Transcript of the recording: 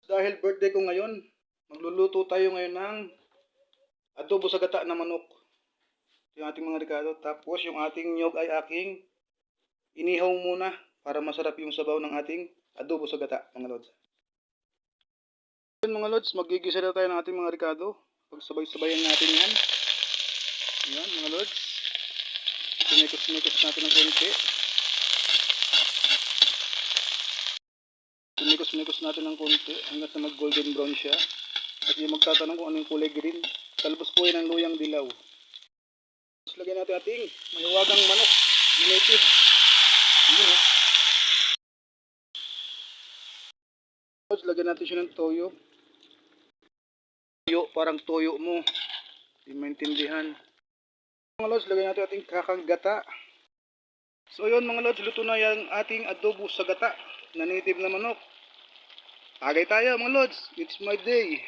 Dahil birthday ko ngayon, magluluto tayo ngayon ng adobo sa gata na manok. Yung ating mga rekado. Tapos yung ating nyog ay aking inihaw muna para masarap yung sabaw ng ating adobo sa gata, mga lods. Mga lods, magigisa na tayo ng ating mga rekado. Pagsabay-sabayan natin yan. Ayan mga lods. Sinikos-sinikos natin ng konti. Sinikos natin ng konti hanggang sa mag golden brown siya. At yung magtatanong kung ano yung kulay green, talbos po yan ng luyang dilaw. Tapos lagyan natin ating mahiwagang manok na native. Yun o. Tapos lagyan natin siya ng toyo. Toyo, parang toyo mo. Hindi maintindihan. Mga lods, lagyan natin ating kakang gata. So yun mga lods, luto na yung ating adobo sa gata na native na manok. Tagay tayo mga lods, it's my day.